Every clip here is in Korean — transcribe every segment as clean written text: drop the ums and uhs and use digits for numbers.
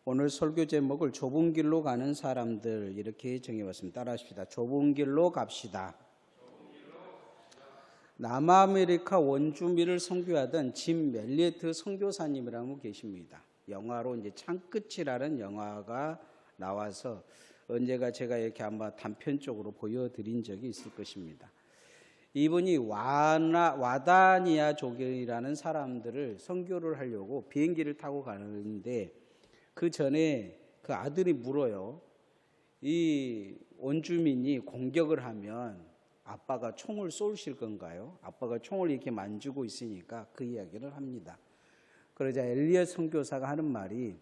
오늘 설교 제목을 좁은 길로 가는 사람들 이렇게 정해봤습니다. 따라하십시다. 좁은 길로 갑시다. 남아메리카 원주민을 선교하던 짐 멜리어트 선교사님이라는 분 계십니다. 영화로 이제 창끝이라는 영화가 나와서 언제가 제가 이렇게 아마 단편적으로 보여드린 적이 있을 것입니다. 이분이 와다니아족이라는 사람들을 선교를 하려고 비행기를 타고 가는데 그 전에 그 아들이 물어요. 이 원주민이 공격을 하면 아빠가 총을 쏘실 건가요? 아빠가 총을 이렇게 만지고 있으니까 그 이야기를 합니다. 그러자 엘리엇 선교사가 하는 말이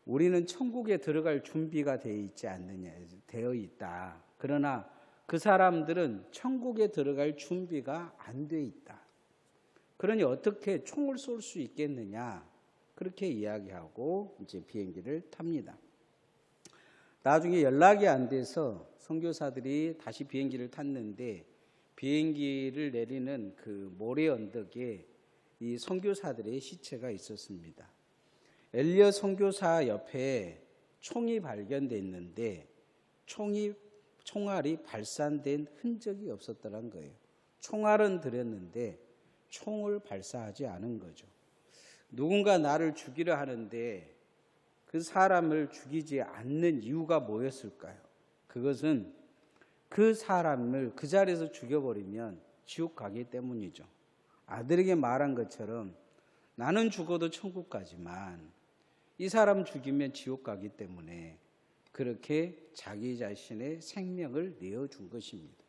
우리는 천국에 들어갈 준비가 되어 있다. 그러나 그 사람들은 천국에 들어갈 준비가 안 돼 있다. 그러니 어떻게 총을 쏠 수 있겠느냐? 그렇게 이야기하고 이제 비행기를 탑니다. 나중에 연락이 안 돼서 선교사들이 다시 비행기를 탔는데 비행기를 내리는 그 모래 언덕에 이 선교사들의 시체가 있었습니다. 엘리엇 선교사 옆에 총이 발견됐는데 총알이 발산된 흔적이 없었다는 거예요. 총알은 들였는데 총을 발사하지 않은 거죠. 누군가 나를 죽이려 하는데 그 사람을 죽이지 않는 이유가 뭐였을까요? 그것은 그 사람을 그 자리에서 죽여버리면 지옥 가기 때문이죠. 아들에게 말한 것처럼 나는 죽어도 천국 가지만 이 사람 죽이면 지옥 가기 때문에 그렇게 자기 자신의 생명을 내어준 것입니다.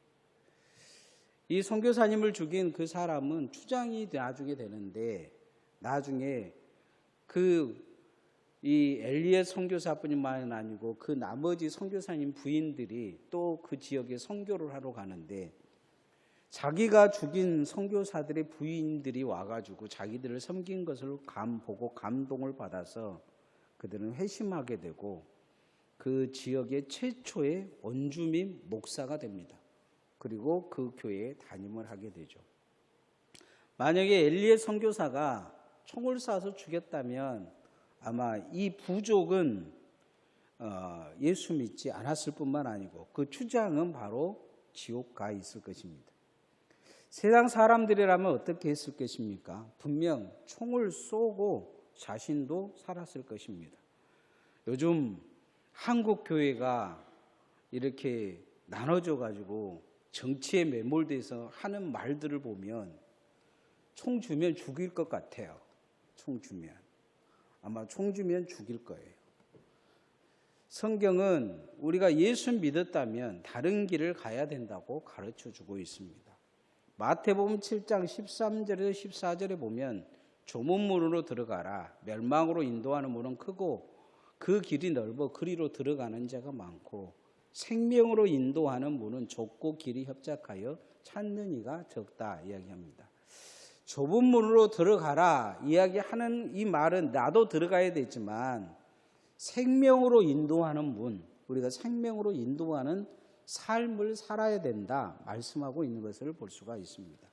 이 선교사님을 죽인 그 사람은 추장이 나중에 되는데 나중에 이 엘리엇 선교사뿐만 아니고 그 나머지 선교사님 부인들이 또 그 지역에 선교를 하러 가는데 자기가 죽인 선교사들의 부인들이 와가지고 자기들을 섬긴 것을 보고 감동을 받아서 그들은 회심하게 되고 그 지역의 최초의 원주민 목사가 됩니다. 그리고 그 교회에 담임을 하게 되죠. 만약에 엘리엇 선교사가 총을 쏴서 죽였다면 아마 이 부족은 예수 믿지 않았을 뿐만 아니고 그 추장은 바로 지옥 가 있을 것입니다. 세상 사람들이라면 어떻게 했을 것입니까? 분명 총을 쏘고 자신도 살았을 것입니다. 요즘 한국 교회가 이렇게 나눠져 가지고 정치에 매몰돼서 하는 말들을 보면 총 주면 죽일 것 같아요. 총 주면. 아마 총 주면 죽일 거예요. 성경은 우리가 예수 믿었다면 다른 길을 가야 된다고 가르쳐 주고 있습니다. 마태복음 7장 13절에서 14절에 보면 좁은 문으로 들어가라. 멸망으로 인도하는 문은 크고 그 길이 넓어 그리로 들어가는 자가 많고 생명으로 인도하는 문은 좁고 길이 협착하여 찾는 이가 적다 이야기합니다. 좁은 문으로 들어가라 이야기하는 이 말은 나도 들어가야 되지만 생명으로 인도하는 문, 우리가 생명으로 인도하는 삶을 살아야 된다 말씀하고 있는 것을 볼 수가 있습니다.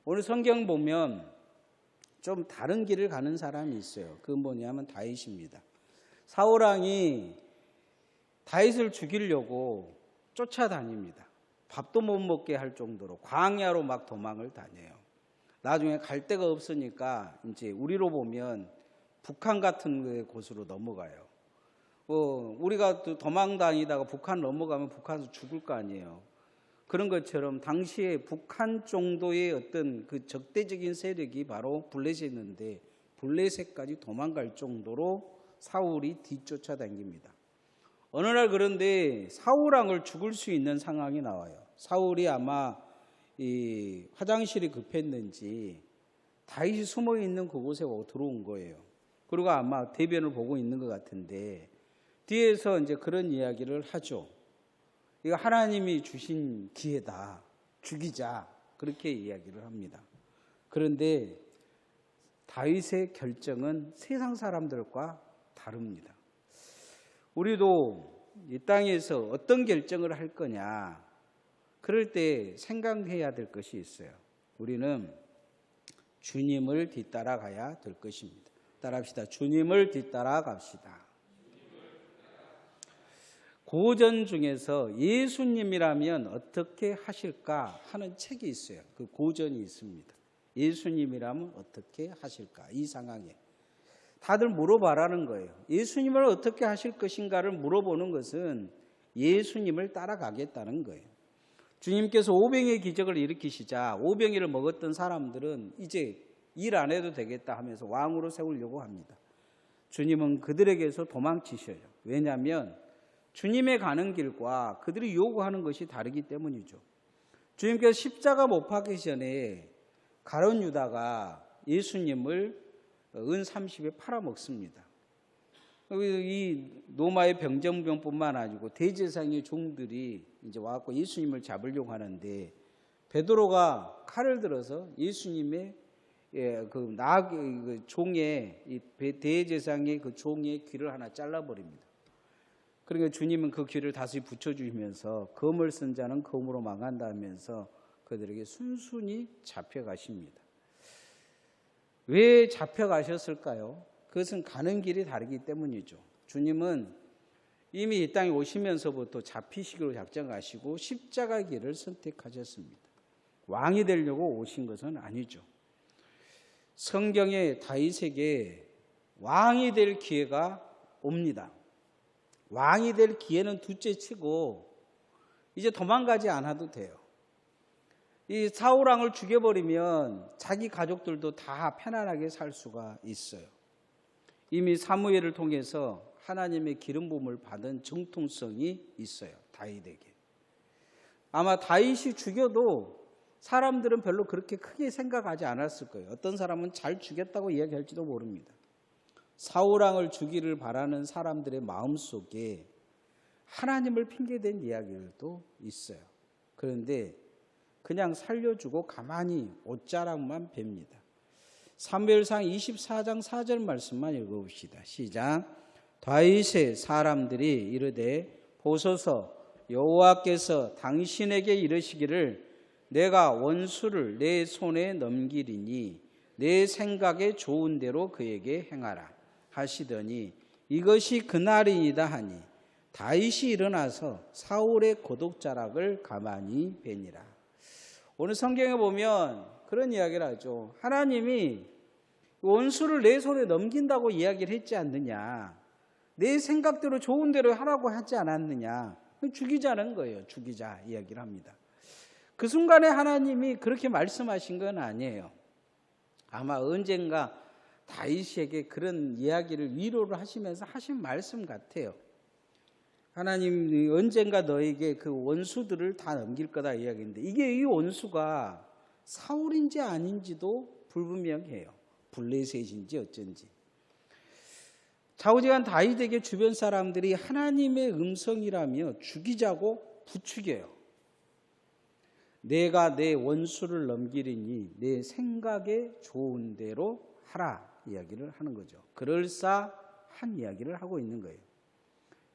오늘 성경 보면 좀 다른 길을 가는 사람이 있어요. 그건 뭐냐면 다윗입니다. 사울왕이 다윗을 죽이려고 쫓아다닙니다. 밥도 못 먹게 할 정도로 광야로 막 도망을 다녀요. 나중에 갈 데가 없으니까 이제 우리로 보면 북한 같은 곳으로 넘어가요. 우리가 또 도망 다니다가 북한 넘어가면 북한에서 죽을 거 아니에요. 그런 것처럼 당시에 북한 정도의 어떤 그 적대적인 세력이 바로 블레셋이었는데 블레셋까지 도망갈 정도로 사울이 뒤쫓아 다닙니다. 어느 날 그런데 사울왕을 죽일 수 있는 상황이 나와요. 사울이 아마 이 화장실이 급했는지 다윗이 숨어 있는 그곳에 들어온 거예요. 그리고 아마 대변을 보고 있는 것 같은데 뒤에서 이제 그런 이야기를 하죠. 이거 하나님이 주신 기회다. 죽이자. 그렇게 이야기를 합니다. 그런데 다윗의 결정은 세상 사람들과 다릅니다. 우리도 이 땅에서 어떤 결정을 할 거냐, 그럴 때 생각해야 될 것이 있어요. 우리는 주님을 뒤따라가야 될 것입니다. 따라합시다. 주님을 뒤따라 갑시다. 고전 중에서 예수님이라면 어떻게 하실까 하는 책이 있어요. 그 고전이 있습니다. 예수님이라면 어떻게 하실까? 이 상황에 다들 물어봐라는 거예요. 예수님을 어떻게 하실 것인가를 물어보는 것은 예수님을 따라가겠다는 거예요. 주님께서 오병이의 기적을 일으키시자 오병이를 먹었던 사람들은 이제 일 안 해도 되겠다 하면서 왕으로 세우려고 합니다. 주님은 그들에게서 도망치셔요. 왜냐하면 주님의 가는 길과 그들이 요구하는 것이 다르기 때문이죠. 주님께서 십자가 못 박기 전에 가룟 유다가 예수님을 은 30에 팔아먹습니다. 이 로마의 병정병뿐만 아니고 대제사장의 종들이 이제 와갖고 예수님을 잡으려고 하는데 베드로가 칼을 들어서 예수님의 그 종의 대제사장의 그 종의 귀를 하나 잘라버립니다. 그러니까 주님은 그 귀를 다시 붙여주시면서 검을 쓴 자는 검으로 망한다 하면서 그들에게 순순히 잡혀가십니다. 왜 잡혀가셨을까요? 그것은 가는 길이 다르기 때문이죠. 주님은 이미 이 땅에 오시면서부터 잡히시기로 작정하시고 십자가 길을 선택하셨습니다. 왕이 되려고 오신 것은 아니죠. 성경에 다윗에게 왕이 될 기회가 옵니다. 왕이 될 기회는 둘째치고 이제 도망가지 않아도 돼요. 이 사울 왕을 죽여버리면 자기 가족들도 다 편안하게 살 수가 있어요. 이미 사무엘을 통해서 하나님의 기름 부음을 받은 정통성이 있어요. 다윗에게. 아마 다윗이 죽여도 사람들은 별로 그렇게 크게 생각하지 않았을 거예요. 어떤 사람은 잘 죽였다고 이야기할지도 모릅니다. 사울 왕을 죽이를 바라는 사람들의 마음속에 하나님을 핑계댄 이야기들도 있어요. 그런데 그냥 살려주고 가만히 옷자락만 뵙니다. 사무엘상 24장 4절 말씀만 읽어봅시다. 시작. 다윗의 사람들이 이르되 보소서 여호와께서 당신에게 이르시기를 내가 원수를 내 손에 넘기리니 내 생각에 좋은 대로 그에게 행하라 하시더니 이것이 그날이니이다 하니 다윗이 일어나서 사울의 고독자락을 가만히 베니라. 오늘 성경에 보면 그런 이야기를 하죠. 하나님이 원수를 내 손에 넘긴다고 이야기를 했지 않느냐. 내 생각대로 좋은 대로 하라고 하지 않았느냐. 죽이자는 거예요. 죽이자 이야기를 합니다. 그 순간에 하나님이 그렇게 말씀하신 건 아니에요. 아마 언젠가 다윗에게 그런 이야기를 위로를 하시면서 하신 말씀 같아요. 하나님이 언젠가 너에게 그 원수들을 다 넘길 거다 이야기인데 이게 이 원수가 사울인지 아닌지도 불분명해요. 블레셋인지 어쩐지. 좌우지간 다윗에게 주변 사람들이 하나님의 음성이라며 죽이자고 부추겨요. 내가 내 원수를 넘기리니 내 생각에 좋은 대로 하라 이야기를 하는 거죠. 그럴싸한 이야기를 하고 있는 거예요.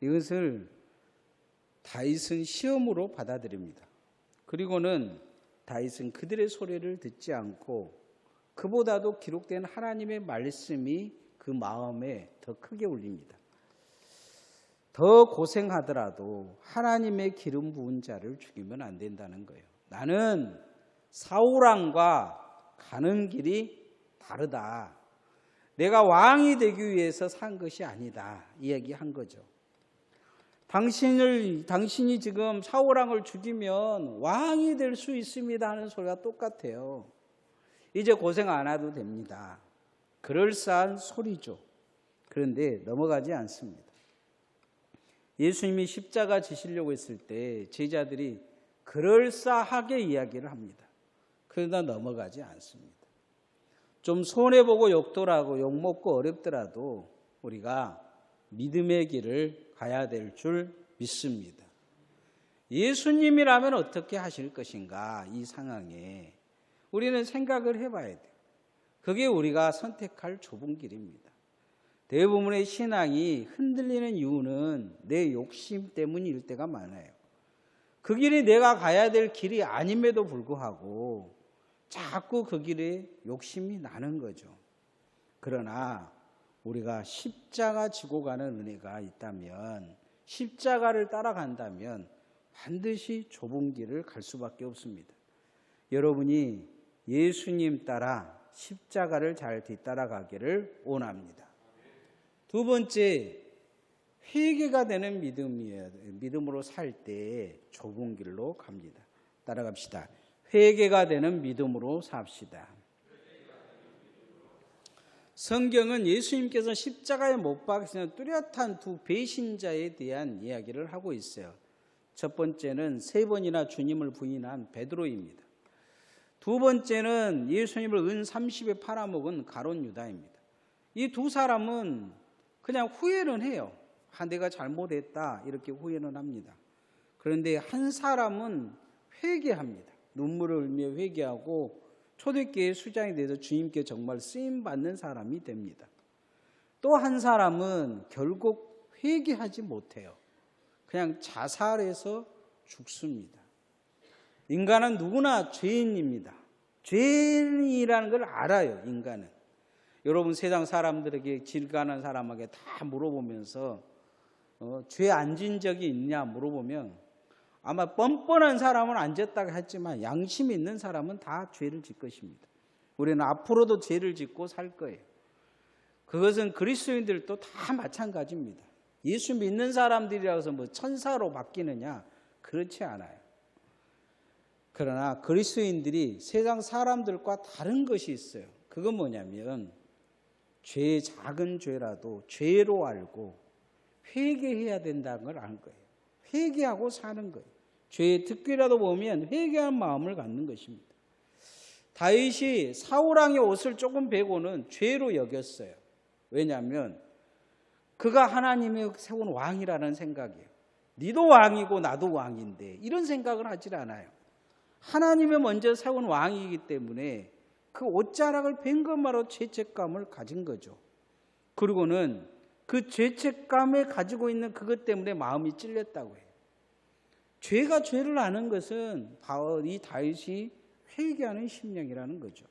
이것을 다윗은 시험으로 받아들입니다. 그리고는 다윗은 그들의 소리를 듣지 않고 그보다도 기록된 하나님의 말씀이 그 마음에 더 크게 울립니다. 더 고생하더라도 하나님의 기름 부은 자를 죽이면 안 된다는 거예요. 나는 사울 왕과 가는 길이 다르다. 내가 왕이 되기 위해서 산 것이 아니다. 이야기한 거죠. 당신이 지금 사울 왕을 죽이면 왕이 될 수 있습니다 하는 소리가 똑같아요. 이제 고생 안 해도 됩니다. 그럴싸한 소리죠. 그런데 넘어가지 않습니다. 예수님이 십자가 지시려고 했을 때 제자들이 그럴싸하게 이야기를 합니다. 그러나 넘어가지 않습니다. 좀 손해보고 욕돌하고 욕먹고 어렵더라도 우리가 믿음의 길을 가야 될 줄 믿습니다. 예수님이라면 어떻게 하실 것인가 이 상황에 우리는 생각을 해봐야 돼요. 그게 우리가 선택할 좁은 길입니다. 대부분의 신앙이 흔들리는 이유는 내 욕심 때문일 때가 많아요. 그 길이 내가 가야 될 길이 아님에도 불구하고 자꾸 그 길에 욕심이 나는 거죠. 그러나 우리가 십자가 지고 가는 은혜가 있다면 십자가를 따라간다면 반드시 좁은 길을 갈 수밖에 없습니다. 여러분이 예수님 따라 십자가를 잘 뒤따라가기를 원합니다. 두 번째, 회개가 되는 믿음으로 살 때 좁은 길로 갑니다. 따라갑시다. 회개가 되는 믿음으로 삽시다. 성경은 예수님께서 십자가에 못 박히는 뚜렷한 두 배신자에 대한 이야기를 하고 있어요. 첫 번째는 3번이나 주님을 부인한 베드로입니다. 두 번째는 예수님을 은 30에 팔아먹은 가룟 유다입니다. 이 두 사람은 그냥 후회는 해요. 내가 잘못했다 이렇게 후회는 합니다. 그런데 한 사람은 회개합니다. 눈물을 흘리며 회개하고 초대교회 수장이 돼서 주님께 정말 쓰임받는 사람이 됩니다. 또 한 사람은 결국 회개하지 못해요. 그냥 자살해서 죽습니다. 인간은 누구나 죄인입니다. 죄인이라는 걸 알아요. 인간은. 여러분 세상 사람들에게 길 가는 사람에게 다 물어보면서 죄 안 진 적이 있냐 물어보면 아마 뻔뻔한 사람은 안 졌다고 했지만 양심이 있는 사람은 다 죄를 짓 것입니다. 우리는 앞으로도 죄를 짓고 살 거예요. 그것은 그리스도인들도 다 마찬가지입니다. 예수 믿는 사람들이라고 해서 뭐 천사로 바뀌느냐? 그렇지 않아요. 그러나 그리스도인들이 세상 사람들과 다른 것이 있어요. 그건 뭐냐면 작은 죄라도 죄로 알고 회개해야 된다는 걸 아는 거예요. 회개하고 사는 거예요. 죄의 특기라도 보면 회개한 마음을 갖는 것입니다. 다윗이 사울왕의 옷을 조금 베고는 죄로 여겼어요. 왜냐하면 그가 하나님의 세운 왕이라는 생각이에요. 니도 왕이고 나도 왕인데 이런 생각을 하질 않아요. 하나님이 먼저 세운 왕이기 때문에 그 옷자락을 벤 것만으로 죄책감을 가진 거죠. 그리고는 그 죄책감에 가지고 있는 그것 때문에 마음이 찔렸다고 해요. 죄가 죄를 아는 것은 바로 이 다윗이 회개하는 심령이라는 거죠.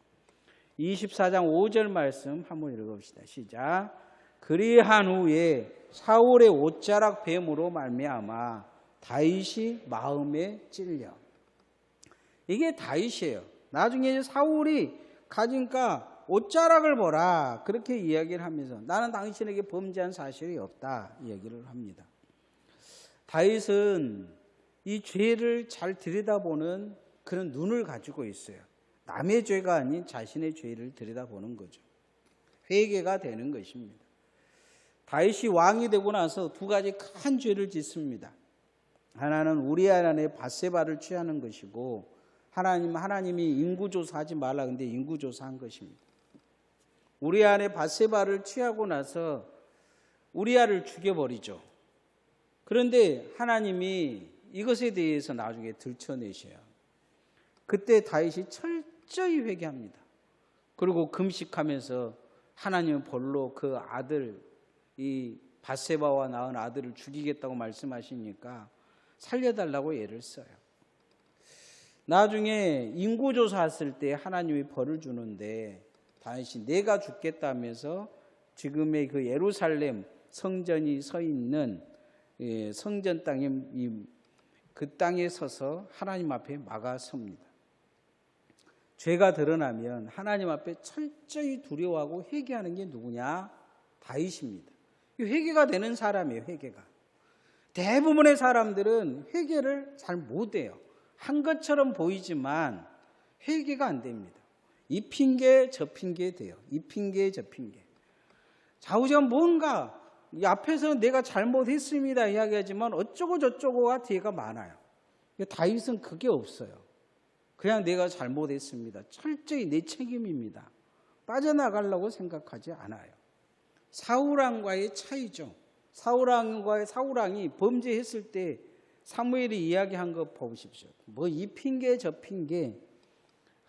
24장 5절 말씀 한번 읽어봅시다. 시작. 그리한 후에 사울의 옷자락 뱀으로 말미암아 다윗이 마음에 찔려. 이게 다윗이에요. 나중에 사울이 가진까 옷자락을 보라 그렇게 이야기를 하면서 나는 당신에게 범죄한 사실이 없다 이야기를 합니다. 다윗은 이 죄를 잘 들여다보는 그런 눈을 가지고 있어요. 남의 죄가 아닌 자신의 죄를 들여다보는 거죠. 회개가 되는 것입니다. 다윗이 왕이 되고 나서 두 가지 큰 죄를 짓습니다. 하나는 우리아 안에 밧세바를 취하는 것이고 하나님이 인구조사하지 말라 근데 인구조사한 것입니다. 우리아 안에 밧세바를 취하고 나서 우리아를 죽여버리죠. 그런데 하나님이 이것에 대해서 나중에 들춰내셔요. 그때 다윗이 철저히 회개합니다. 그리고 금식하면서 하나님은 벌로 그 아들 이 밧세바와 낳은 아들을 죽이겠다고 말씀하시니까 살려달라고 애를 써요. 나중에 인구조사했을 때 하나님이 벌을 주는데 다윗이 내가 죽겠다면서 지금의 그 예루살렘 성전이 서 있는 성전 땅에 그 땅에 서서 하나님 앞에 막아섭니다. 죄가 드러나면 하나님 앞에 철저히 두려워하고 회개하는 게 누구냐? 다윗입니다. 회개가 되는 사람이에요. 회개가. 대부분의 사람들은 회개를 잘 못해요. 한 것처럼 보이지만 회개가 안 됩니다. 이 핑계 저 핑계 돼요. 이 핑계 저 핑계. 좌우지간 뭔가 이 앞에서는 내가 잘못했습니다 이야기하지만 어쩌고 저쩌고가 뒤가 많아요. 다윗은 그게 없어요. 그냥 내가 잘못했습니다. 철저히 내 책임입니다. 빠져나가려고 생각하지 않아요. 사울왕과의 차이죠. 사울왕이 범죄했을 때 사무엘이 이야기한 거 보십시오. 뭐 이 핑계 저 핑계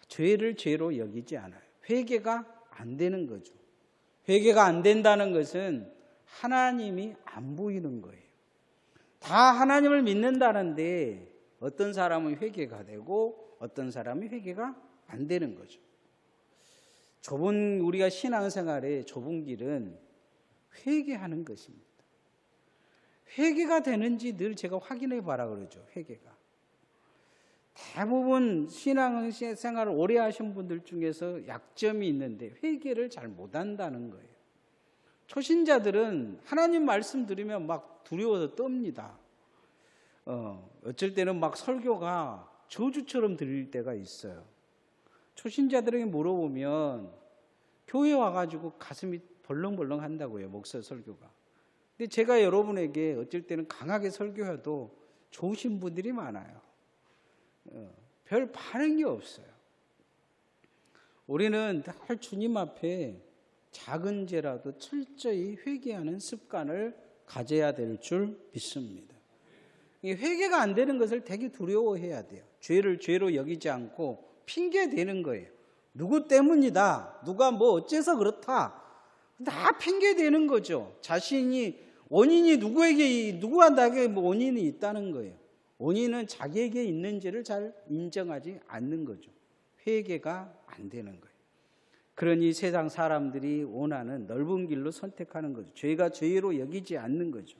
죄를 죄로 여기지 않아요. 회개가 안 되는 거죠. 회개가 안 된다는 것은 하나님이 안 보이는 거예요. 다 하나님을 믿는다는데 어떤 사람은 회개가 되고 어떤 사람이 회개가 안 되는 거죠. 우리가 신앙생활의 좁은 길은 회개하는 것입니다. 회개가 되는지 늘 제가 확인해 봐라 그러죠. 회개가. 대부분 신앙생활을 오래 하신 분들 중에서 약점이 있는데 회개를 잘 못한다는 거예요. 초신자들은 하나님 말씀 들으면 막 두려워서 떱니다. 어쩔 때는 막 설교가 저주처럼 들릴 때가 있어요. 초신자들에게 물어보면 교회 와가지고 가슴이 벌렁벌렁 한다고요. 목사 설교가. 근데 제가 여러분에게 어쩔 때는 강하게 설교해도 좋으신 분들이 많아요. 별 반응이 없어요. 우리는 늘 주님 앞에 작은 죄라도 철저히 회개하는 습관을 가져야 될 줄 믿습니다. 회개가 안 되는 것을 되게 두려워해야 돼요. 죄를 죄로 여기지 않고 핑계 대는 거예요. 누구 때문이다. 누가 뭐 어째서 그렇다. 다 핑계 대는 거죠. 자신이 원인이 누구한테 뭐 원인이 있다는 거예요. 원인은 자기에게 있는지를 잘 인정하지 않는 거죠. 회개가 안 되는 거예요. 그러니 세상 사람들이 원하는 넓은 길로 선택하는 거죠. 죄가 죄로 여기지 않는 거죠.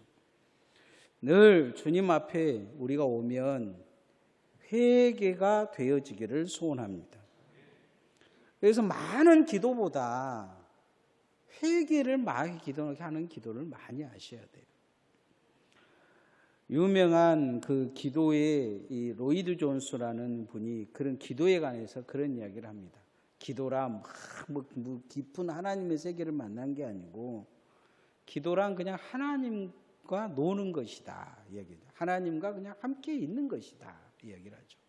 늘 주님 앞에 우리가 오면 회개가 되어지기를 소원합니다. 그래서 많은 기도보다 회개를 많이 기도하는 기도를 많이 하셔야 돼요. 유명한 그 기도의 이 로이드 존스라는 분이 그런 기도에 관해서 그런 이야기를 합니다. 기도란 뭐 깊은 하나님의 세계를 만난 게 아니고 기도란 그냥 하나님과 노는 것이다. 하나님과 그냥 함께 있는 것이다. 이야기를 하죠.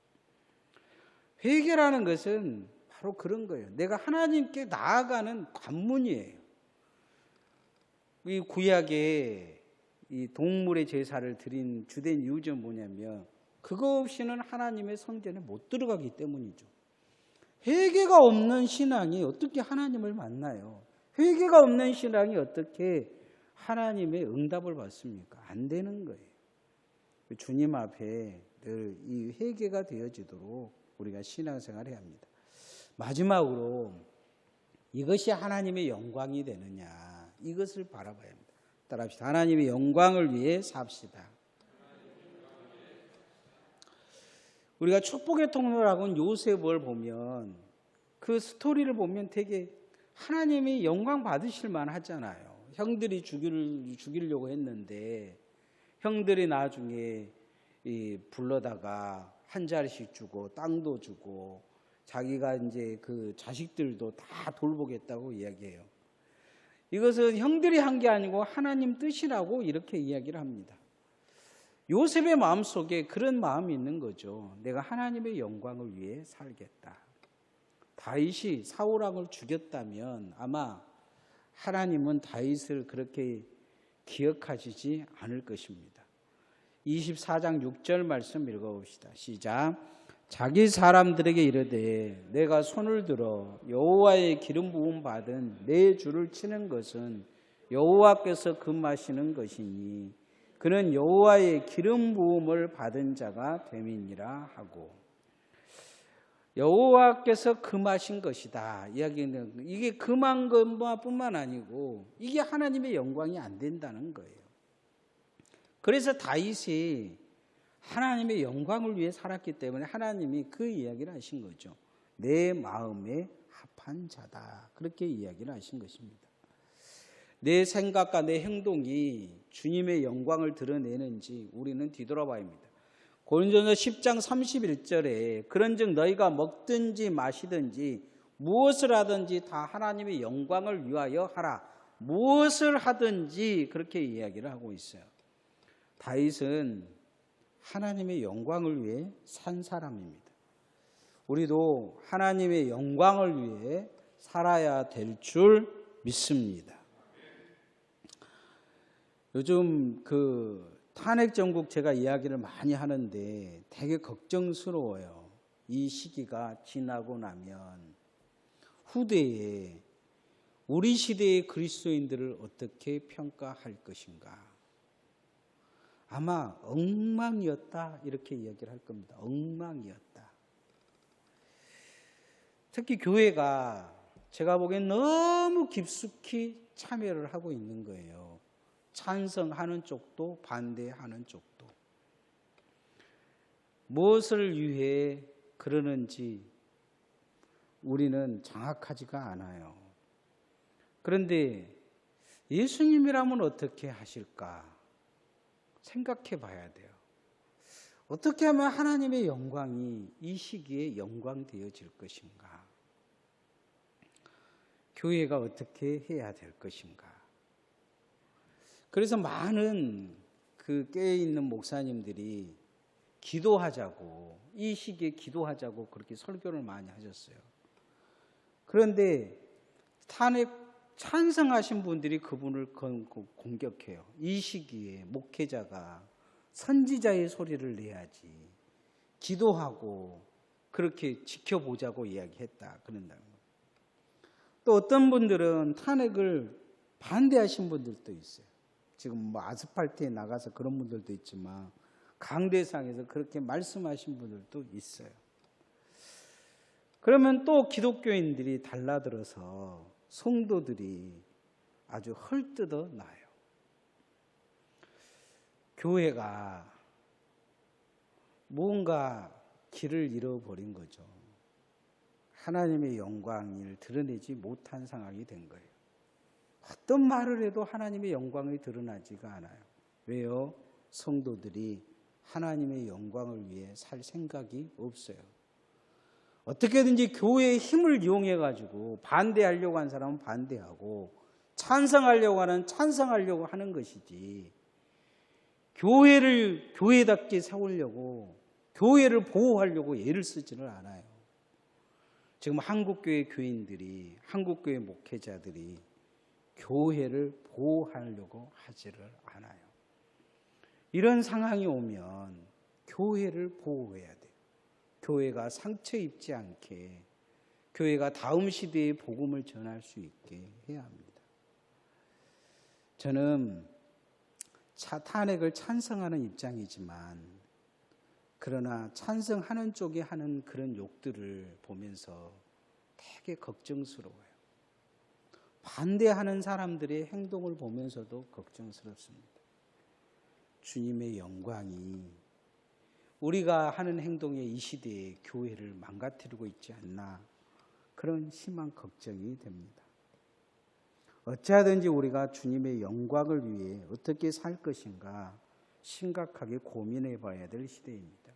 회개라는 것은 바로 그런 거예요. 내가 하나님께 나아가는 관문이에요. 이 구약에 이 동물의 제사를 드린 주된 이유는 뭐냐면 그거 없이는 하나님의 성전에 못 들어가기 때문이죠. 회개가 없는 신앙이 어떻게 하나님을 만나요? 회개가 없는 신앙이 어떻게 하나님의 응답을 받습니까? 안 되는 거예요. 주님 앞에 늘 이 회개가 되어지도록 우리가 신앙생활을 해야 합니다. 마지막으로 이것이 하나님의 영광이 되느냐 이것을 바라봐야 합니다. 따라합시다. 하나님의 영광을 위해 삽시다. 우리가 축복의 통로라고는 요셉을 보면 그 스토리를 보면 되게 하나님이 영광 받으실 만하잖아요. 형들이 죽이려고 했는데 형들이 나중에 불러다가 한 자리씩 주고 땅도 주고 자기가 이제 그 자식들도 다 돌보겠다고 이야기해요. 이것은 형들이 한 게 아니고 하나님 뜻이라고 이렇게 이야기를 합니다. 요셉의 마음속에 그런 마음이 있는 거죠. 내가 하나님의 영광을 위해 살겠다. 다윗이 사울 왕을 죽였다면 아마 하나님은 다윗을 그렇게 기억하시지 않을 것입니다. 24장 6절 말씀 읽어봅시다. 시작. 자기 사람들에게 이르되 내가 손을 들어 여호와의 기름 부음 받은 내 주를 치는 것은 여호와께서 금하시는 것이니 그는 여호와의 기름 부음을 받은 자가 됨이니라 하고 여호와께서 금하신 것이다. 이야기는 이게 금한 것뿐만 아니고 이게 하나님의 영광이 안 된다는 거예요. 그래서 다윗이 하나님의 영광을 위해 살았기 때문에 하나님이 그 이야기를 하신 거죠. 내 마음에 합한 자다. 그렇게 이야기를 하신 것입니다. 내 생각과 내 행동이 주님의 영광을 드러내는지 우리는 뒤돌아봐야 합니다. 고린도전서 10장 31절에 그런즉 너희가 먹든지 마시든지 무엇을 하든지 다 하나님의 영광을 위하여 하라. 무엇을 하든지 그렇게 이야기를 하고 있어요. 다윗은 하나님의 영광을 위해 산 사람입니다. 우리도 하나님의 영광을 위해 살아야 될 줄 믿습니다. 요즘 그 탄핵 정국 제가 이야기를 많이 하는데 되게 걱정스러워요. 이 시기가 지나고 나면 후대에 우리 시대의 그리스도인들을 어떻게 평가할 것인가. 아마 엉망이었다 이렇게 이야기를 할 겁니다. 엉망이었다. 특히 교회가 제가 보기엔 너무 깊숙이 참여를 하고 있는 거예요. 찬성하는 쪽도 반대하는 쪽도. 무엇을 위해 그러는지 우리는 정확하지가 않아요. 그런데 예수님이라면 어떻게 하실까 생각해 봐야 돼요. 어떻게 하면 하나님의 영광이 이 시기에 영광되어질 것인가? 교회가 어떻게 해야 될 것인가? 그래서 많은 그 깨어있는 목사님들이 기도하자고, 이 시기에 기도하자고 그렇게 설교를 많이 하셨어요. 그런데 탄핵 찬성하신 분들이 그분을 공격해요. 이 시기에 목회자가 선지자의 소리를 내야지, 기도하고 그렇게 지켜보자고 이야기했다 그런다는 거예요. 또 어떤 분들은 탄핵을 반대하신 분들도 있어요. 지금 뭐 아스팔트에 나가서 그런 분들도 있지만 강대상에서 그렇게 말씀하신 분들도 있어요. 그러면 또 기독교인들이 달라들어서 성도들이 아주 헐뜯어 놔요. 교회가 뭔가 길을 잃어버린 거죠. 하나님의 영광을 드러내지 못한 상황이 된 거예요. 어떤 말을 해도 하나님의 영광이 드러나지가 않아요. 왜요? 성도들이 하나님의 영광을 위해 살 생각이 없어요. 어떻게든지 교회의 힘을 이용해 가지고 반대하려고 하는 사람은 반대하고 찬성하려고 하는 찬성하려고 하는 것이지, 교회를 교회답게 세우려고, 교회를 보호하려고 애를 쓰지는 않아요. 지금 한국교회 교인들이, 한국교회 목회자들이 교회를 보호하려고 하지를 않아요. 이런 상황이 오면 교회를 보호해야 돼요. 교회가 상처 입지 않게, 교회가 다음 시대에 복음을 전할 수 있게 해야 합니다. 저는 탄핵을 찬성하는 입장이지만, 그러나 찬성하는 쪽이 하는 그런 욕들을 보면서 되게 걱정스러워요. 반대하는 사람들의 행동을 보면서도 걱정스럽습니다. 주님의 영광이 우리가 하는 행동에 이 시대에 교회를 망가뜨리고 있지 않나, 그런 심한 걱정이 됩니다. 어찌하든지 우리가 주님의 영광을 위해 어떻게 살 것인가 심각하게 고민해 봐야 될 시대입니다.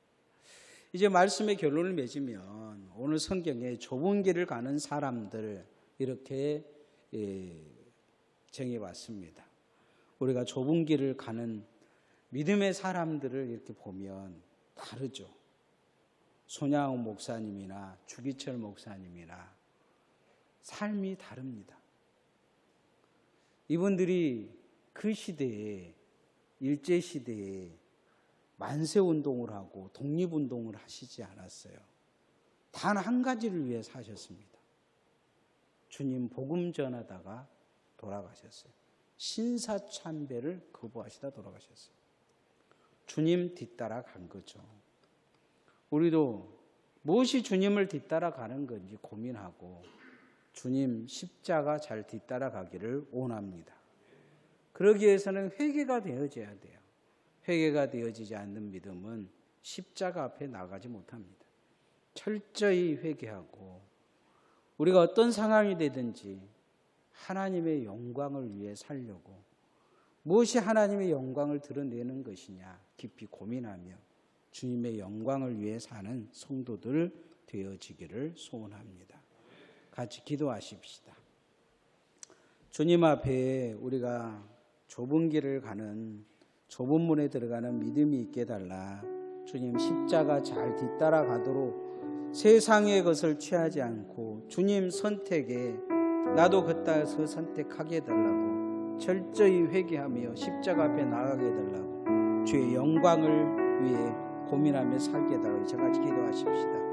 이제 말씀의 결론을 맺으면 오늘 성경에 좁은 길을 가는 사람들 이렇게 정해봤습니다. 우리가 좁은 길을 가는 믿음의 사람들을 이렇게 보면 다르죠. 손양훈 목사님이나 주기철 목사님이나 삶이 다릅니다. 이분들이 그 시대에, 일제시대에 만세운동을 하고 독립운동을 하시지 않았어요. 단 한 가지를 위해 사셨습니다. 주님 복음 전하다가 돌아가셨어요. 신사참배를 거부하시다 돌아가셨어요. 주님 뒤따라 간 거죠. 우리도 무엇이 주님을 뒤따라 가는 건지 고민하고 주님 십자가 잘 뒤따라 가기를 원합니다. 그러기 위해서는 회개가 되어져야 돼요. 회개가 되어지지 않는 믿음은 십자가 앞에 나가지 못합니다. 철저히 회개하고 우리가 어떤 상황이 되든지 하나님의 영광을 위해 살려고, 무엇이 하나님의 영광을 드러내는 것이냐 깊이 고민하며 주님의 영광을 위해 사는 성도들 되어지기를 소원합니다. 같이 기도하십시다. 주님 앞에 우리가 좁은 길을 가는, 좁은 문에 들어가는 믿음이 있게 달라 주님 십자가 잘 뒤따라 가도록 세상의 것을 취하지 않고 주님 선택에 나도 그따라서 선택하게 해달라고 철저히 회개하며 십자가 앞에 나가게 해달라고 주의 영광을 위해 고민하며 살게 해달라고 저같이 기도하십시다.